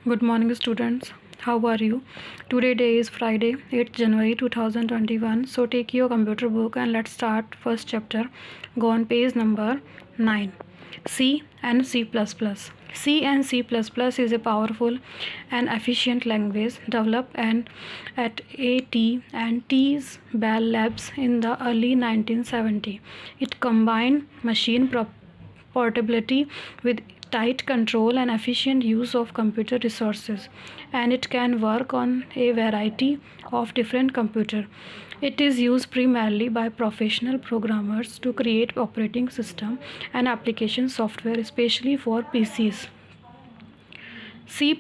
Good morning, students. How are you? Today day is Friday, 8th January 2021. So take your computer book and let's start first chapter. Go on page number 9. C and C++. C and C++ is a powerful and efficient language developed at AT&T's Bell Labs in the early 1970s. It combined machine portability with tight control and efficient use of computer resources, and it can work on a variety of different computers. It is used primarily by professional programmers to create operating system and application software, especially for PCs. C++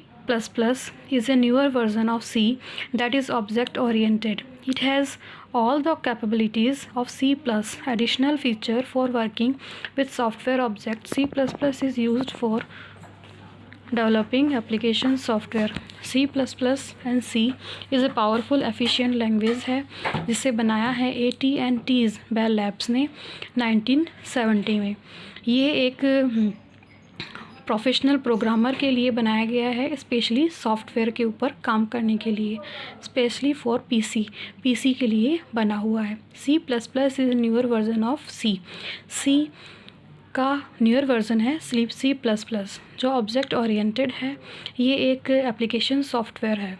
is a newer version of C that is object-oriented. It has all the capabilities of C++. Additional feature for working with software objects. C++ is used for developing application software. C++ and C is a powerful efficient language है जिसे बनाया है AT&T's Bell Labs ने 1970 में. ये एक professional programmer के लिए बनाया गया है, स्पेशली सॉफ्टवेयर के ऊपर काम करने के लिए, स्पेशली फॉर पीसी के लिए बना हुआ है. C++ is newer version of C का न्यूअर वर्जन है C++, जो ऑब्जेक्ट ओरिएंटेड है. ये एक एप्लीकेशन सॉफ्टवेयर है.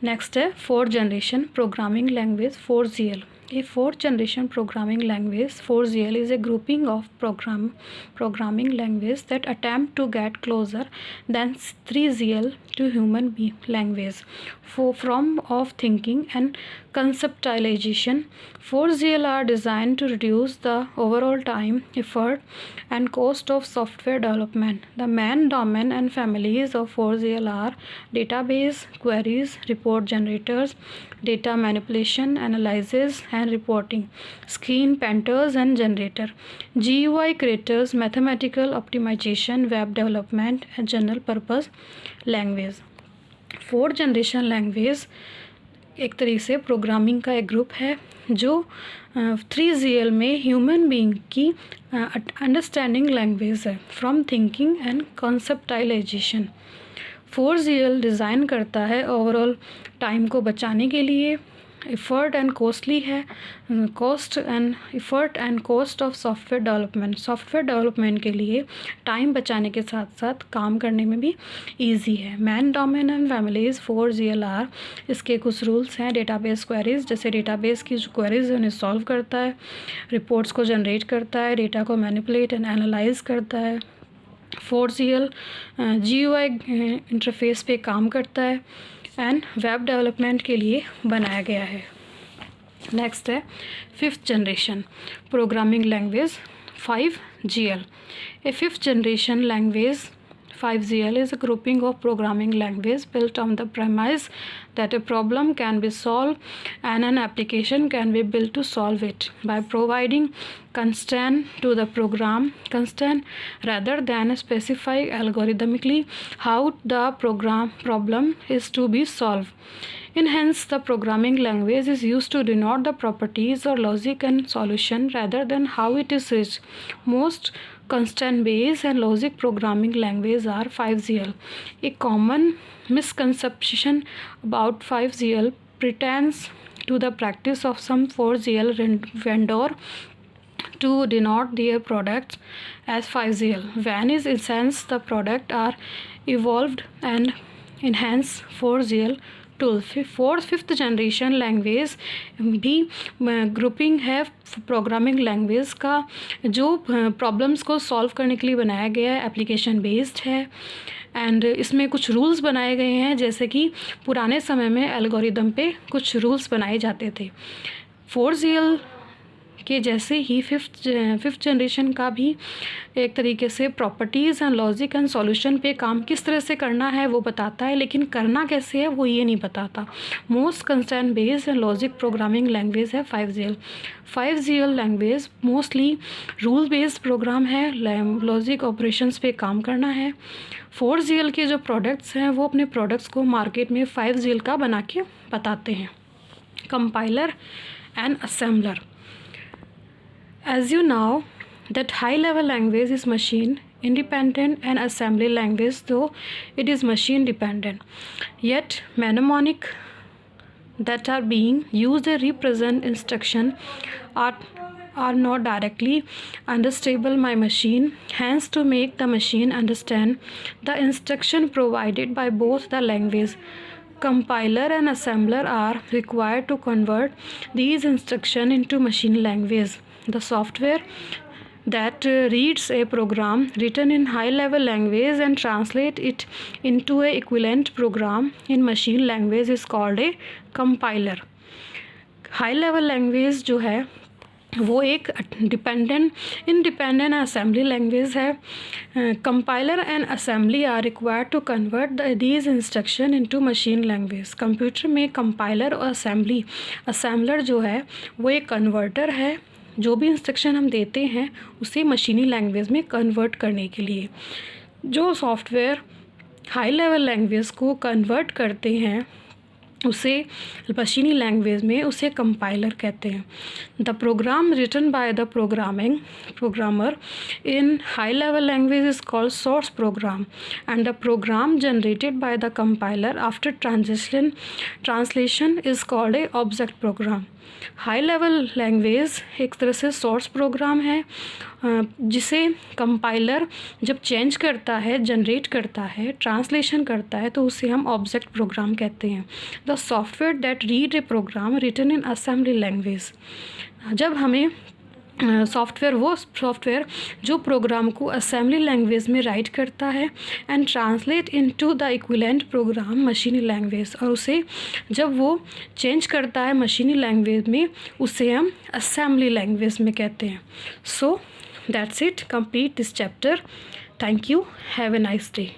नेक्स्ट है fourth generation programming language 4GL. A fourth generation programming language 4GL is a grouping of programming language that attempt to get closer than 3GL to human language from of thinking and conceptualization. 4GL are designed to reduce the overall time, effort, and cost of software development. The main domain and families of 4GL are database, queries, report generators, data manipulation, analysis, and reporting, screen painters and generator, GUI creators, mathematical optimization, web development, and general purpose language. Fourth generation language एक तरीके से programming का एक group है जो 3GL में human being की understanding language है from thinking and conceptualisation. 4GL design करता है ओवरऑल टाइम को बचाने के लिए. एफर्ट एंड कॉस्टली है, cost and effort and cost of software development के लिए टाइम बचाने के साथ साथ काम करने में भी इजी है. Main domain and families 4GL are. इसके कुछ रूल्स हैं. डेटाबेस क्वेरीज, जैसे डेटाबेस की जो क्वेरीज है उन्हें सॉल्व करता है, रिपोर्ट्स को जनरेट करता है, डेटा को मैनिपुलेट एंड एनालाइज करता है. 4GL GUI इंटरफेस पे काम करता है एंड वेब डेवलपमेंट के लिए बनाया गया है. नेक्स्ट है fifth generation programming language 5GL. A fifth generation language 5GL is a grouping of programming language built on the premise that a problem can be solved and an application can be built to solve it by providing constraint to the program rather than specify algorithmically how the problem is to be solved. Hence, the programming language is used to denote the properties or logic and solution rather than how it is reached. Most constraint-based and logic programming languages are 5GL. A common misconception about 5GL pertains to the practice of some 4GL vendor to denote their products as 5GL, when in essence the products are evolved and enhanced 4GL tool. Fifth generation language भी grouping है programming language का जो problems को solve करने के लिए बनाया गया है, एप्लीकेशन बेस्ड है एंड इसमें कुछ रूल्स बनाए गए हैं, जैसे कि पुराने समय में एल्गोरिदम पे कुछ रूल्स बनाए जाते थे. 4GL के जैसे ही फिफ्थ जनरेशन का भी एक तरीके से properties and logic and solution पे काम किस तरह से करना है वो बताता है, लेकिन करना कैसे है वो ये नहीं बताता. Most constraint based and logic programming language है 5GL. 5GL language mostly rule based program है, लॉजिक ऑपरेशंस पे काम करना है. 4GL के जो प्रोडक्ट्स हैं वो अपने प्रोडक्ट्स को मार्केट में 5GL का बना के बताते हैं. Compiler and assembler. As you know that high level language is machine independent and assembly language, though it is machine dependent. Yet mnemonic that are being used to represent instruction are not directly understandable by machine. Hence, to make the machine understand the instruction provided by both the language, compiler and assembler are required to convert these instructions into machine language. The software that reads a program written in high level language and translate it into a equivalent program in machine language is called a compiler. High level language जो है वो एक independent assembly language है. Compiler and assembly are required to convert these instruction into machine language. Computer में compiler और assembler जो है वो एक कन्वर्टर है. जो भी इंस्ट्रक्शन हम देते हैं उसे मशीनी लैंग्वेज में कन्वर्ट करने के लिए. जो सॉफ्टवेयर हाई लेवल लैंग्वेज को कन्वर्ट करते हैं उसे मशीनी लैंग्वेज में उसे कंपाइलर कहते हैं. The program written by the programmer in high level language is called source program and the program generated by the compiler after translation is called a object program. High level language एक तरह से source program है जिसे compiler जब change करता है, generate करता है, ट्रांसलेशन करता है तो उसे हम ऑब्जेक्ट प्रोग्राम कहते हैं. The software that read a program written in assembly language. जब हमें सॉफ्टवेयर जो प्रोग्राम को असेंबली लैंग्वेज में राइट करता है and translate into the equivalent program मशीनी लैंग्वेज, और उसे जब वो चेंज करता है मशीनी लैंग्वेज में उसे हम असेंबली लैंग्वेज में कहते हैं. So that's it, complete this chapter. Thank you. Have a nice day.